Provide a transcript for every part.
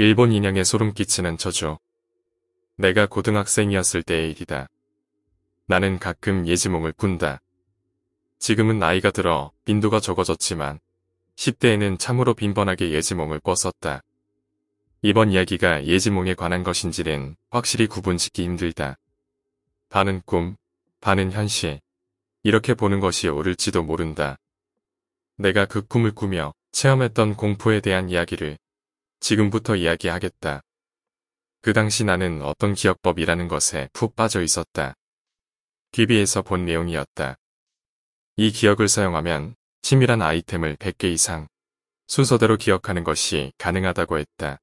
일본 인형에 소름 끼치는 저주. 내가 고등학생이었을 때의 일이다. 나는 가끔 예지몽을 꾼다. 지금은 나이가 들어 빈도가 적어졌지만 10대에는 참으로 빈번하게 예지몽을 꿨었다. 이번 이야기가 예지몽에 관한 것인지는 확실히 구분짓기 힘들다. 반은 꿈, 반은 현실. 이렇게 보는 것이 옳을지도 모른다. 내가 그 꿈을 꾸며 체험했던 공포에 대한 이야기를 지금부터 이야기하겠다. 그 당시 나는 어떤 기억법이라는 것에 푹 빠져 있었다. TV에서 본 내용이었다. 이 기억을 사용하면 치밀한 아이템을 100개 이상 순서대로 기억하는 것이 가능하다고 했다.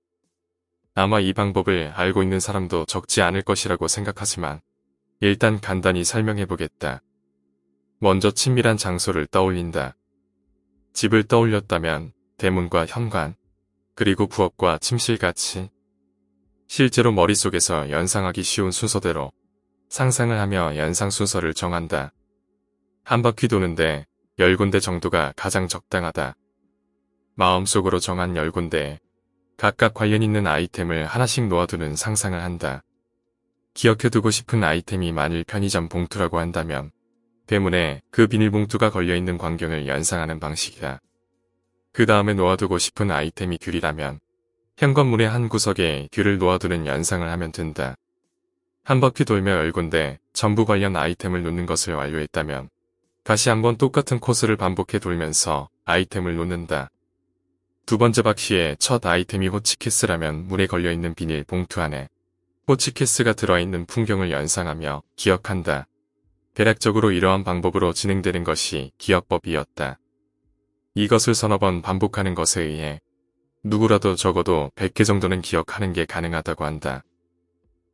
아마 이 방법을 알고 있는 사람도 적지 않을 것이라고 생각하지만 일단 간단히 설명해보겠다. 먼저 친밀한 장소를 떠올린다. 집을 떠올렸다면 대문과 현관, 그리고 부엌과 침실같이 실제로 머릿속에서 연상하기 쉬운 순서대로 상상을 하며 연상 순서를 정한다. 한 바퀴 도는데 10군데 정도가 가장 적당하다. 마음속으로 정한 10군데에 각각 관련 있는 아이템을 하나씩 놓아두는 상상을 한다. 기억해두고 싶은 아이템이 만일 편의점 봉투라고 한다면 대문에 그 비닐봉투가 걸려있는 광경을 연상하는 방식이다. 그 다음에 놓아두고 싶은 아이템이 귤이라면 현관문의 한 구석에 귤을 놓아두는 연상을 하면 된다. 한 바퀴 돌며 10군데 전부 관련 아이템을 놓는 것을 완료했다면 다시 한번 똑같은 코스를 반복해 돌면서 아이템을 놓는다. 두 번째 바퀴에 첫 아이템이 호치키스라면 문에 걸려있는 비닐 봉투 안에 호치키스가 들어있는 풍경을 연상하며 기억한다. 대략적으로 이러한 방법으로 진행되는 것이 기억법이었다. 이것을 서너 번 반복하는 것에 의해 누구라도 적어도 100개 정도는 기억하는 게 가능하다고 한다.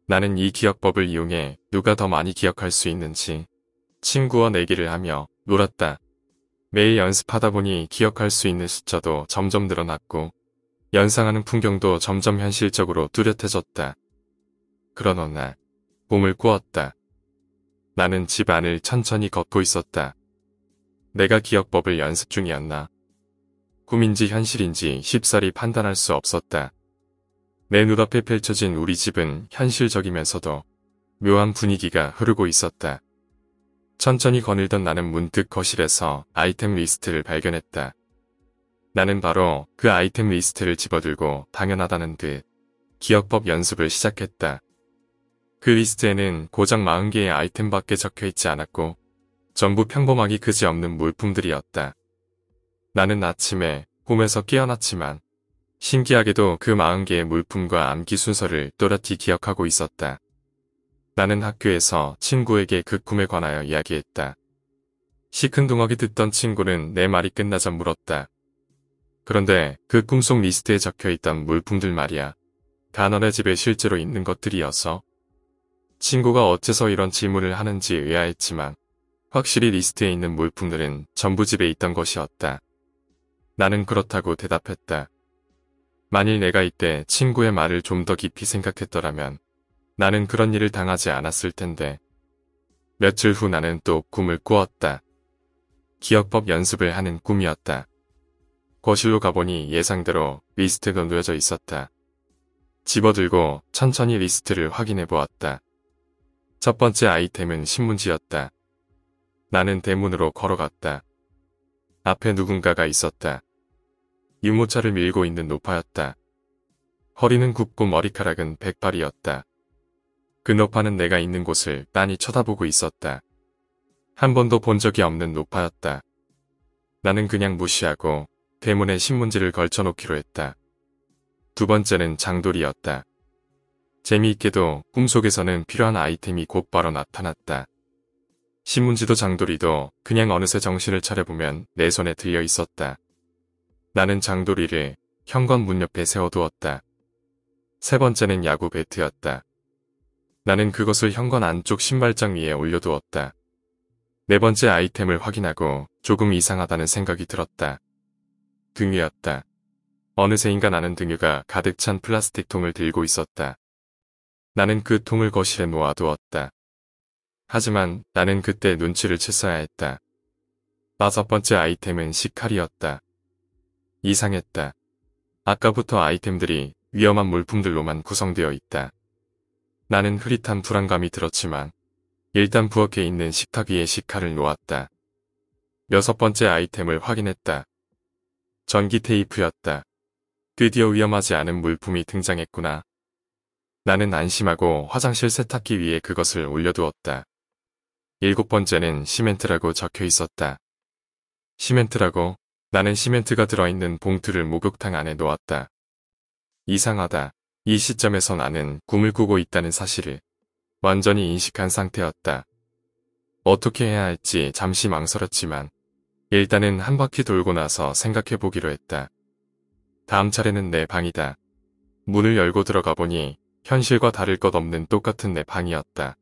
나는 이 기억법을 이용해 누가 더 많이 기억할 수 있는지 친구와 내기를 하며 놀았다. 매일 연습하다 보니 기억할 수 있는 숫자도 점점 늘어났고 연상하는 풍경도 점점 현실적으로 뚜렷해졌다. 그런 어느 날 꿈을 꾸었다. 나는 집 안을 천천히 걷고 있었다. 내가 기억법을 연습 중이었나? 꿈인지 현실인지 쉽사리 판단할 수 없었다. 내 눈앞에 펼쳐진 우리 집은 현실적이면서도 묘한 분위기가 흐르고 있었다. 천천히 거닐던 나는 문득 거실에서 아이템 리스트를 발견했다. 나는 바로 그 아이템 리스트를 집어들고 당연하다는 듯 기억법 연습을 시작했다. 그 리스트에는 고작 40개의 아이템밖에 적혀있지 않았고 전부 평범하기 그지없는 물품들이었다. 나는 아침에 꿈에서 깨어났지만 신기하게도 그 40개의 물품과 암기 순서를 또렷이 기억하고 있었다. 나는 학교에서 친구에게 그 꿈에 관하여 이야기했다. 시큰둥하게 듣던 친구는 내 말이 끝나자 물었다. 그런데 그 꿈속 리스트에 적혀있던 물품들 말이야. 다 너네 집에 실제로 있는 것들이어서? 친구가 어째서 이런 질문을 하는지 의아했지만 확실히 리스트에 있는 물품들은 전부 집에 있던 것이었다. 나는 그렇다고 대답했다. 만일 내가 이때 친구의 말을 좀 더 깊이 생각했더라면 나는 그런 일을 당하지 않았을 텐데. 며칠 후 나는 또 꿈을 꾸었다. 기억법 연습을 하는 꿈이었다. 거실로 가보니 예상대로 리스트가 놓여져 있었다. 집어들고 천천히 리스트를 확인해 보았다. 첫 번째 아이템은 신문지였다. 나는 대문으로 걸어갔다. 앞에 누군가가 있었다. 유모차를 밀고 있는 노파였다. 허리는 굽고 머리카락은 백발이었다. 그 노파는 내가 있는 곳을 빤히 쳐다보고 있었다. 한 번도 본 적이 없는 노파였다. 나는 그냥 무시하고 대문에 신문지를 걸쳐놓기로 했다. 두 번째는 장돌이었다. 재미있게도 꿈속에서는 필요한 아이템이 곧바로 나타났다. 신문지도 장돌이도 그냥 어느새 정신을 차려보면 내 손에 들려 있었다. 나는 장돌이를 현관문 옆에 세워두었다. 세 번째는 야구 배트였다. 나는 그것을 현관 안쪽 신발장 위에 올려두었다. 네 번째 아이템을 확인하고 조금 이상하다는 생각이 들었다. 등유였다. 어느새인가 나는 등유가 가득 찬 플라스틱 통을 들고 있었다. 나는 그 통을 거실에 놓아두었다. 하지만 나는 그때 눈치를 챘어야 했다. 다섯 번째 아이템은 식칼이었다. 이상했다. 아까부터 아이템들이 위험한 물품들로만 구성되어 있다. 나는 흐릿한 불안감이 들었지만 일단 부엌에 있는 식탁 위에 식칼을 놓았다. 6번째 아이템을 확인했다. 전기 테이프였다. 드디어 위험하지 않은 물품이 등장했구나. 나는 안심하고 화장실 세탁기 위에 그것을 올려두었다. 7번째는 시멘트라고 적혀 있었다. 시멘트라고? 나는 시멘트가 들어있는 봉투를 목욕탕 안에 놓았다. 이상하다. 이 시점에서 나는 꿈을 꾸고 있다는 사실을 완전히 인식한 상태였다. 어떻게 해야 할지 잠시 망설였지만 일단은 한 바퀴 돌고 나서 생각해보기로 했다. 다음 차례는 내 방이다. 문을 열고 들어가 보니 현실과 다를 것 없는 똑같은 내 방이었다.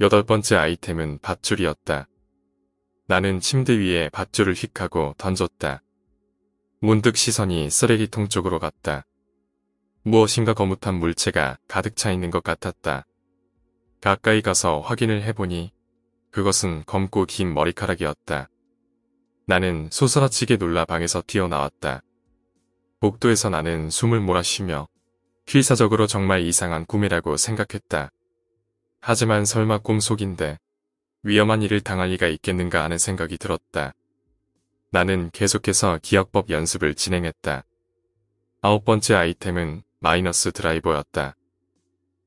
8번째 아이템은 밧줄이었다. 나는 침대 위에 밧줄을 휙 하고 던졌다. 문득 시선이 쓰레기통 쪽으로 갔다. 무엇인가 거뭇한 물체가 가득 차 있는 것 같았다. 가까이 가서 확인을 해보니 그것은 검고 긴 머리카락이었다. 나는 소스라치게 놀라 방에서 튀어나왔다. 복도에서 나는 숨을 몰아쉬며 필사적으로 정말 이상한 꿈이라고 생각했다. 하지만 설마 꿈속인데 위험한 일을 당할 리가 있겠는가 하는 생각이 들었다. 나는 계속해서 기억법 연습을 진행했다. 9번째 아이템은 마이너스 드라이버였다.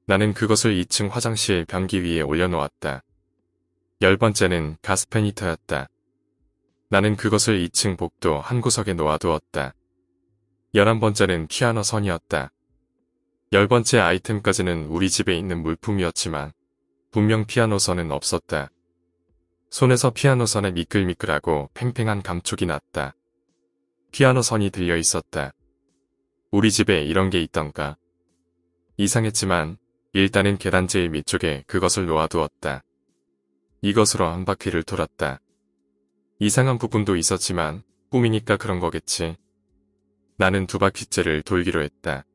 나는 그것을 2층 화장실 변기 위에 올려놓았다. 10번째는 가스페니터였다. 나는 그것을 2층 복도 한 구석에 놓아두었다. 11번째는 피아노 선이었다. 10번째 아이템까지는 우리 집에 있는 물품이었지만 분명 피아노 선은 없었다. 손에서 피아노 선에 미끌미끌하고 팽팽한 감촉이 났다. 피아노 선이 들려 있었다. 우리 집에 이런 게 있던가. 이상했지만 일단은 계단 제일 밑쪽에 그것을 놓아두었다. 이것으로 한 바퀴를 돌았다. 이상한 부분도 있었지만 꿈이니까 그런 거겠지. 나는 2바퀴째를 돌기로 했다.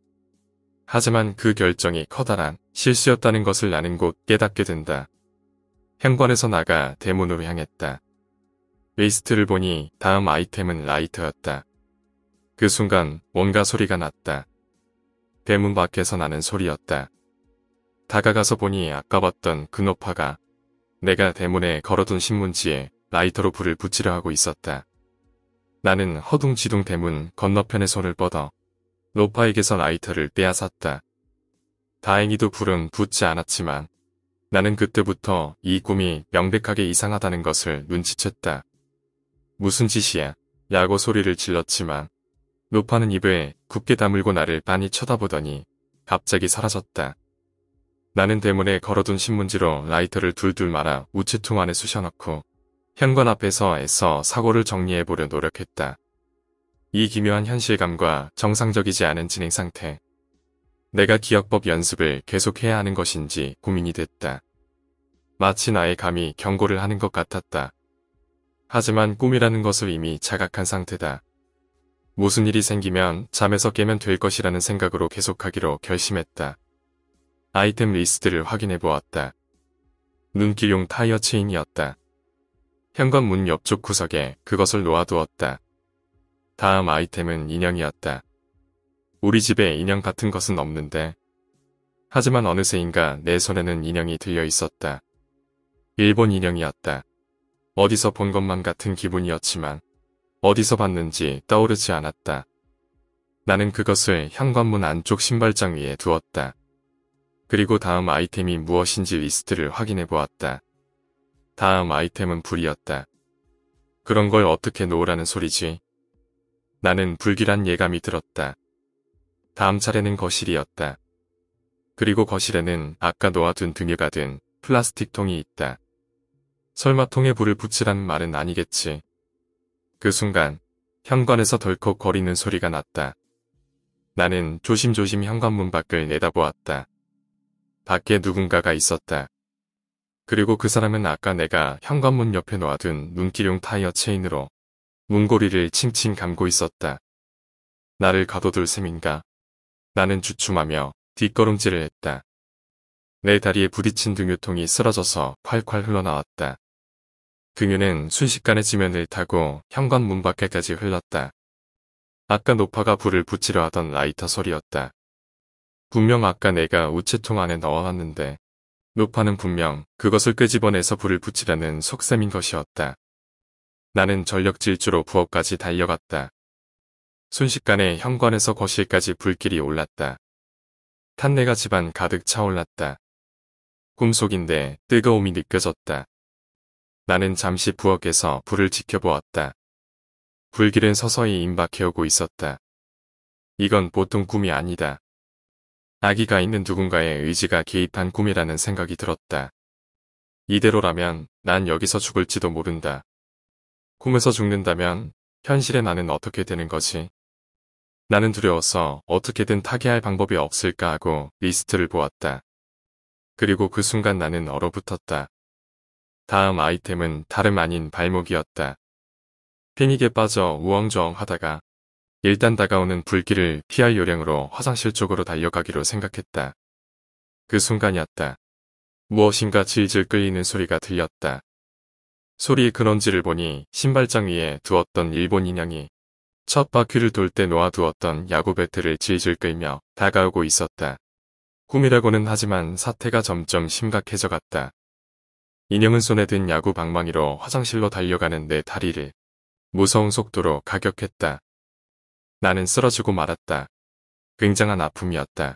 하지만 그 결정이 커다란 실수였다는 것을 나는 곧 깨닫게 된다. 현관에서 나가 대문으로 향했다. 리스트를 보니 다음 아이템은 라이터였다. 그 순간 뭔가 소리가 났다. 대문 밖에서 나는 소리였다. 다가가서 보니 아까 봤던 그 노파가 내가 대문에 걸어둔 신문지에 라이터로 불을 붙이려 하고 있었다. 나는 허둥지둥 대문 건너편에 손을 뻗어 노파에게서 라이터를 빼앗았다. 다행히도 불은 붙지 않았지만 나는 그때부터 이 꿈이 명백하게 이상하다는 것을 눈치챘다. 무슨 짓이야? 야고 소리를 질렀지만 노파는 입을 굳게 다물고 나를 빤히 쳐다보더니 갑자기 사라졌다. 나는 대문에 걸어둔 신문지로 라이터를 둘둘 말아 우체통 안에 쑤셔넣고 현관 앞에서 애써 사고를 정리해보려 노력했다. 이 기묘한 현실감과 정상적이지 않은 진행 상태. 내가 기억법 연습을 계속해야 하는 것인지 고민이 됐다. 마치 나의 감이 경고를 하는 것 같았다. 하지만 꿈이라는 것을 이미 자각한 상태다. 무슨 일이 생기면 잠에서 깨면 될 것이라는 생각으로 계속하기로 결심했다. 아이템 리스트를 확인해 보았다. 눈길용 타이어 체인이었다. 현관문 옆쪽 구석에 그것을 놓아두었다. 다음 아이템은 인형이었다. 우리 집에 인형 같은 것은 없는데. 하지만 어느새인가 내 손에는 인형이 들려 있었다. 일본 인형이었다. 어디서 본 것만 같은 기분이었지만 어디서 봤는지 떠오르지 않았다. 나는 그것을 현관문 안쪽 신발장 위에 두었다. 그리고 다음 아이템이 무엇인지 리스트를 확인해 보았다. 다음 아이템은 불이었다. 그런 걸 어떻게 놓으라는 소리지? 나는 불길한 예감이 들었다. 다음 차례는 거실이었다. 그리고 거실에는 아까 놓아둔 등유가 든 플라스틱 통이 있다. 설마 통에 불을 붙이라는 말은 아니겠지. 그 순간 현관에서 덜컥 거리는 소리가 났다. 나는 조심조심 현관문 밖을 내다보았다. 밖에 누군가가 있었다. 그리고 그 사람은 아까 내가 현관문 옆에 놓아둔 눈길용 타이어 체인으로 문고리를 칭칭 감고 있었다. 나를 가둬둘 셈인가? 나는 주춤하며 뒷걸음질을 했다. 내 다리에 부딪힌 등유통이 쓰러져서 콸콸 흘러나왔다. 등유는 순식간에 지면을 타고 현관문 밖에까지 흘렀다. 아까 노파가 불을 붙이려 하던 라이터 소리였다. 분명 아까 내가 우체통 안에 넣어놨는데 노파는 분명 그것을 끄집어내서 불을 붙이려는 속셈인 것이었다. 나는 전력 질주로 부엌까지 달려갔다. 순식간에 현관에서 거실까지 불길이 올랐다. 탄내가 집안 가득 차올랐다. 꿈속인데 뜨거움이 느껴졌다. 나는 잠시 부엌에서 불을 지켜보았다. 불길은 서서히 임박해오고 있었다. 이건 보통 꿈이 아니다. 아기가 있는 누군가의 의지가 개입한 꿈이라는 생각이 들었다. 이대로라면 난 여기서 죽을지도 모른다. 꿈에서 죽는다면 현실의 나는 어떻게 되는 거지? 나는 두려워서 어떻게든 타개할 방법이 없을까 하고 리스트를 보았다. 그리고 그 순간 나는 얼어붙었다. 다음 아이템은 다름 아닌 발목이었다. 패닉에 빠져 우엉좌엉 하다가 일단 다가오는 불길을 피할 요령으로 화장실 쪽으로 달려가기로 생각했다. 그 순간이었다. 무엇인가 질질 끌리는 소리가 들렸다. 소리의 근원지를 보니 신발장 위에 두었던 일본 인형이 첫 바퀴를 돌 때 놓아두었던 야구 배트를 질질 끌며 다가오고 있었다. 꿈이라고는 하지만 사태가 점점 심각해져 갔다. 인형은 손에 든 야구 방망이로 화장실로 달려가는 내 다리를 무서운 속도로 가격했다. 나는 쓰러지고 말았다. 굉장한 아픔이었다.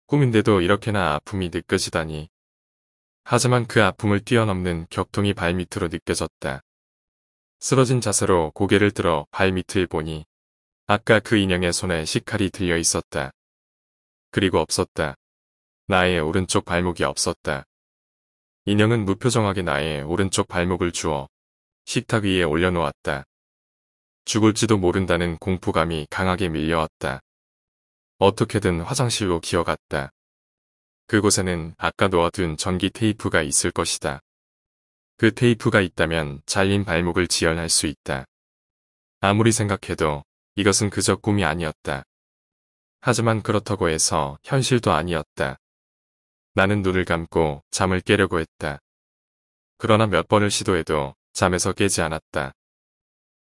꿈인데도 이렇게나 아픔이 느껴지다니. 하지만 그 아픔을 뛰어넘는 격통이 발밑으로 느껴졌다. 쓰러진 자세로 고개를 들어 발밑을 보니 아까 그 인형의 손에 식칼이 들려 있었다. 그리고 없었다. 나의 오른쪽 발목이 없었다. 인형은 무표정하게 나의 오른쪽 발목을 주워 식탁 위에 올려놓았다. 죽을지도 모른다는 공포감이 강하게 밀려왔다. 어떻게든 화장실로 기어갔다. 그곳에는 아까 놓아둔 전기 테이프가 있을 것이다. 그 테이프가 있다면 잘린 발목을 지혈할 수 있다. 아무리 생각해도 이것은 그저 꿈이 아니었다. 하지만 그렇다고 해서 현실도 아니었다. 나는 눈을 감고 잠을 깨려고 했다. 그러나 몇 번을 시도해도 잠에서 깨지 않았다.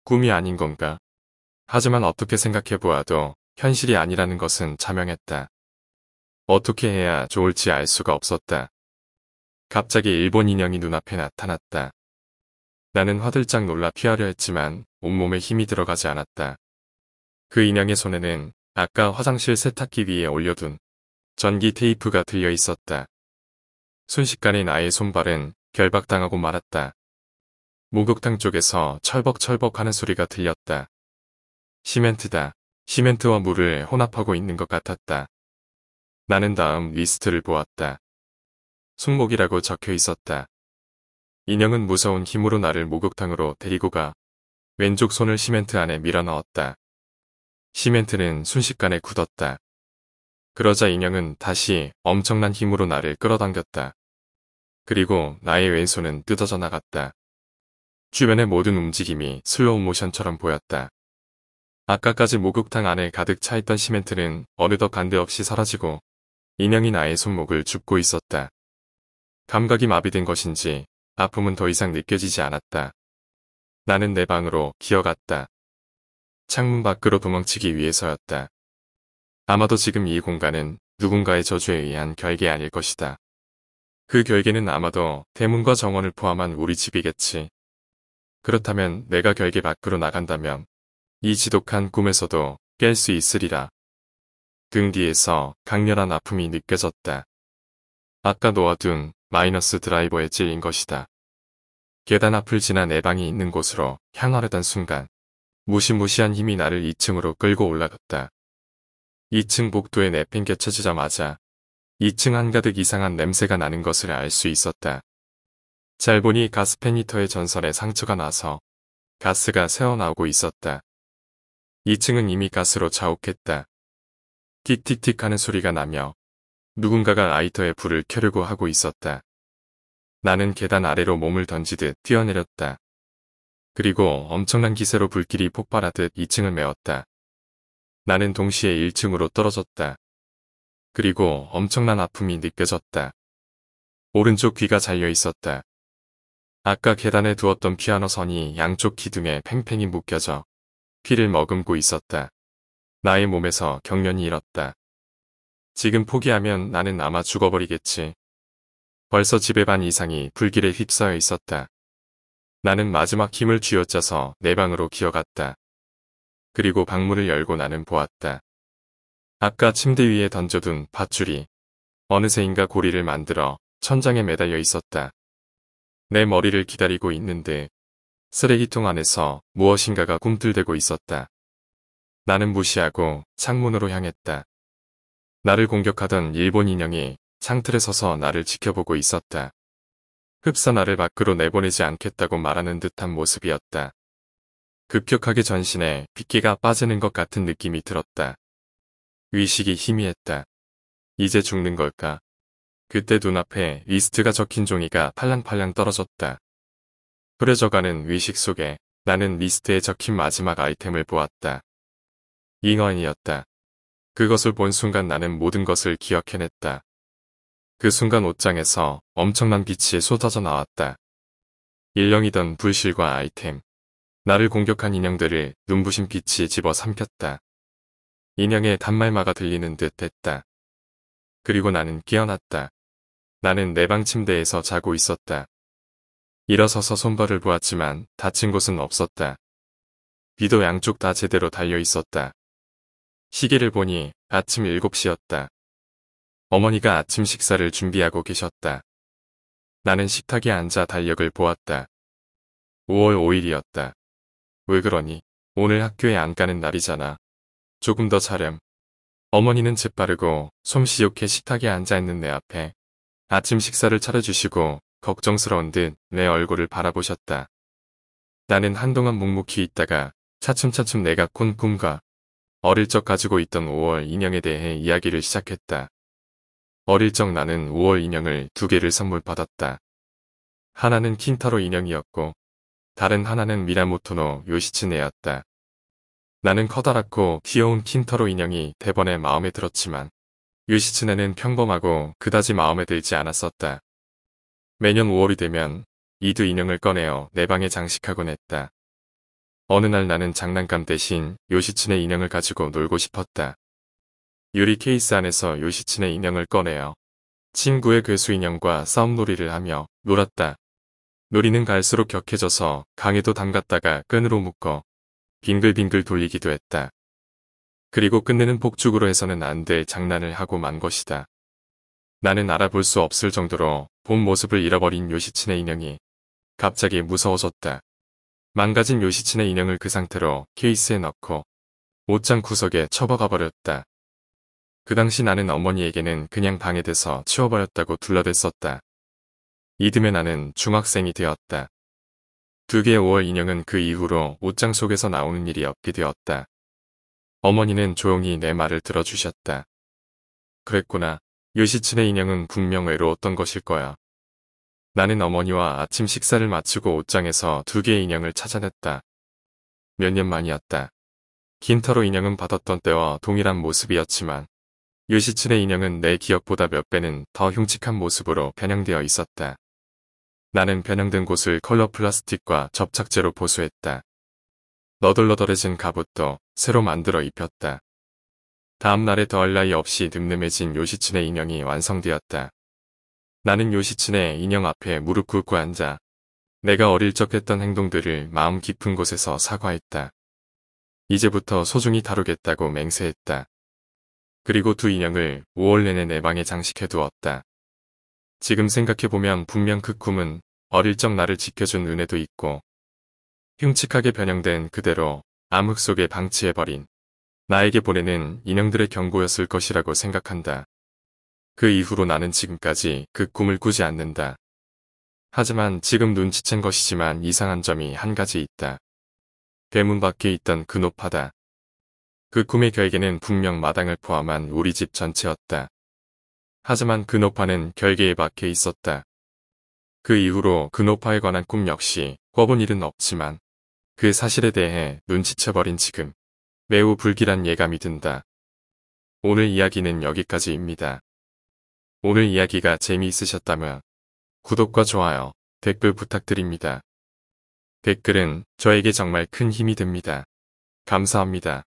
꿈이 아닌 건가? 하지만 어떻게 생각해보아도 현실이 아니라는 것은 자명했다. 어떻게 해야 좋을지 알 수가 없었다. 갑자기 일본 인형이 눈앞에 나타났다. 나는 화들짝 놀라 피하려 했지만 온몸에 힘이 들어가지 않았다. 그 인형의 손에는 아까 화장실 세탁기 위에 올려둔 전기 테이프가 들려 있었다. 순식간에 나의 손발은 결박당하고 말았다. 목욕탕 쪽에서 철벅철벅 하는 소리가 들렸다. 시멘트다. 시멘트와 물을 혼합하고 있는 것 같았다. 나는 다음 리스트를 보았다. 숙목이라고 적혀 있었다. 인형은 무서운 힘으로 나를 목욕탕으로 데리고 가 왼쪽 손을 시멘트 안에 밀어 넣었다. 시멘트는 순식간에 굳었다. 그러자 인형은 다시 엄청난 힘으로 나를 끌어당겼다. 그리고 나의 왼손은 뜯어져 나갔다. 주변의 모든 움직임이 슬로우 모션처럼 보였다. 아까까지 목욕탕 안에 가득 차있던 시멘트는 어느덧 간데없이 사라지고 인형이 나의 손목을 줍고 있었다. 감각이 마비된 것인지 아픔은 더 이상 느껴지지 않았다. 나는 내 방으로 기어갔다. 창문 밖으로 도망치기 위해서였다. 아마도 지금 이 공간은 누군가의 저주에 의한 결계 아닐 것이다. 그 결계는 아마도 대문과 정원을 포함한 우리 집이겠지. 그렇다면 내가 결계 밖으로 나간다면 이 지독한 꿈에서도 깰 수 있으리라. 등 뒤에서 강렬한 아픔이 느껴졌다. 아까 놓아둔 마이너스 드라이버에 찔린 것이다. 계단 앞을 지나 내 방이 있는 곳으로 향하려던 순간 무시무시한 힘이 나를 2층으로 끌고 올라갔다. 2층 복도에 내팽개쳐지자마자 2층 한가득 이상한 냄새가 나는 것을 알 수 있었다. 잘 보니 가스페니터의 전선에 상처가 나서 가스가 새어나오고 있었다. 2층은 이미 가스로 자욱했다. 틱틱틱 하는 소리가 나며 누군가가 라이터에 불을 켜려고 하고 있었다. 나는 계단 아래로 몸을 던지듯 뛰어내렸다. 그리고 엄청난 기세로 불길이 폭발하듯 2층을 메웠다. 나는 동시에 1층으로 떨어졌다. 그리고 엄청난 아픔이 느껴졌다. 오른쪽 귀가 잘려 있었다. 아까 계단에 두었던 피아노 선이 양쪽 기둥에 팽팽히 묶여져 피를 머금고 있었다. 나의 몸에서 경련이 일었다. 지금 포기하면 나는 아마 죽어버리겠지. 벌써 집의 반 이상이 불길에 휩싸여 있었다. 나는 마지막 힘을 쥐어짜서 내 방으로 기어갔다. 그리고 방문을 열고 나는 보았다. 아까 침대 위에 던져둔 밧줄이 어느새인가 고리를 만들어 천장에 매달려 있었다. 내 머리를 기다리고 있는데 쓰레기통 안에서 무엇인가가 꿈틀대고 있었다. 나는 무시하고 창문으로 향했다. 나를 공격하던 일본 인형이 창틀에 서서 나를 지켜보고 있었다. 흡사 나를 밖으로 내보내지 않겠다고 말하는 듯한 모습이었다. 급격하게 전신에 빗기가 빠지는 것 같은 느낌이 들었다. 의식이 희미했다. 이제 죽는 걸까? 그때 눈앞에 리스트가 적힌 종이가 팔랑팔랑 떨어졌다. 흐려져가는 의식 속에 나는 리스트에 적힌 마지막 아이템을 보았다. 잉어인이었다. 그것을 본 순간 나는 모든 것을 기억해냈다. 그 순간 옷장에서 엄청난 빛이 쏟아져 나왔다. 일령이던 불실과 아이템. 나를 공격한 인형들을 눈부신 빛이 집어삼켰다. 인형의 단말마가 들리는 듯 했다. 그리고 나는 깨어났다. 나는 내 방 침대에서 자고 있었다. 일어서서 손발을 보았지만 다친 곳은 없었다. 비도 양쪽 다 제대로 달려 있었다. 시계를 보니 아침 7시였다. 어머니가 아침 식사를 준비하고 계셨다. 나는 식탁에 앉아 달력을 보았다. 5월 5일이었다. 왜 그러니? 오늘 학교에 안 가는 날이잖아. 조금 더 자렴. 어머니는 재빠르고 솜씨좋게 식탁에 앉아있는 내 앞에 아침 식사를 차려주시고 걱정스러운 듯 내 얼굴을 바라보셨다. 나는 한동안 묵묵히 있다가 차츰차츰 내가 꾼 꿈과 어릴 적 가지고 있던 5월 인형에 대해 이야기를 시작했다. 어릴 적 나는 5월 인형을 2개를 선물 받았다. 하나는 킨타로 인형이었고 다른 하나는 미라모토노 요시츠네였다. 나는 커다랗고 귀여운 킨타로 인형이 대번에 마음에 들었지만 요시츠네는 평범하고 그다지 마음에 들지 않았었다. 매년 5월이 되면 이 두 인형을 꺼내어 내 방에 장식하곤 했다. 어느 날 나는 장난감 대신 요시츠네 인형을 가지고 놀고 싶었다. 유리 케이스 안에서 요시츠네 인형을 꺼내어 친구의 괴수 인형과 싸움놀이를 하며 놀았다. 놀이는 갈수록 격해져서 강에도 담갔다가 끈으로 묶어 빙글빙글 돌리기도 했다. 그리고 끝내는 폭죽으로 해서는 안 될 장난을 하고 만 것이다. 나는 알아볼 수 없을 정도로 본 모습을 잃어버린 요시츠네 인형이 갑자기 무서워졌다. 망가진 요시츠네 인형을 그 상태로 케이스에 넣고 옷장 구석에 처박아 버렸다. 그 당시 나는 어머니에게는 그냥 방해돼서 치워버렸다고 둘러댔었다. 이듬해 나는 중학생이 되었다. 2개의 5월 인형은 그 이후로 옷장 속에서 나오는 일이 없게 되었다. 어머니는 조용히 내 말을 들어주셨다. 그랬구나. 요시츠네 인형은 분명 외로웠던 것일 거야. 나는 어머니와 아침 식사를 마치고 옷장에서 2개의 인형을 찾아냈다. 몇 년 만이었다. 긴타로 인형은 받았던 때와 동일한 모습이었지만 요시츠네 인형은 내 기억보다 몇 배는 더 흉측한 모습으로 변형되어 있었다. 나는 변형된 곳을 컬러 플라스틱과 접착제로 보수했다. 너덜너덜해진 갑옷도 새로 만들어 입혔다. 다음 날에 더할 나위 없이 늠름해진 요시츠네 인형이 완성되었다. 나는 요시츠네 인형 앞에 무릎 꿇고 앉아 내가 어릴 적 했던 행동들을 마음 깊은 곳에서 사과했다. 이제부터 소중히 다루겠다고 맹세했다. 그리고 두 인형을 5월 내내 내 방에 장식해 두었다. 지금 생각해보면 분명 그 꿈은 어릴 적 나를 지켜준 은혜도 있고 흉측하게 변형된 그대로 암흑 속에 방치해버린 나에게 보내는 인형들의 경고였을 것이라고 생각한다. 그 이후로 나는 지금까지 그 꿈을 꾸지 않는다. 하지만 지금 눈치챈 것이지만 이상한 점이 한 가지 있다. 대문 밖에 있던 그 노파다. 그 꿈의 결계는 분명 마당을 포함한 우리 집 전체였다. 하지만 그 노파는 결계에 박혀 있었다. 그 이후로 그 노파에 관한 꿈 역시 꿔본 일은 없지만 그 사실에 대해 눈치채버린 지금 매우 불길한 예감이 든다. 오늘 이야기는 여기까지입니다. 오늘 이야기가 재미있으셨다면 구독과 좋아요, 댓글 부탁드립니다. 댓글은 저에게 정말 큰 힘이 됩니다. 감사합니다.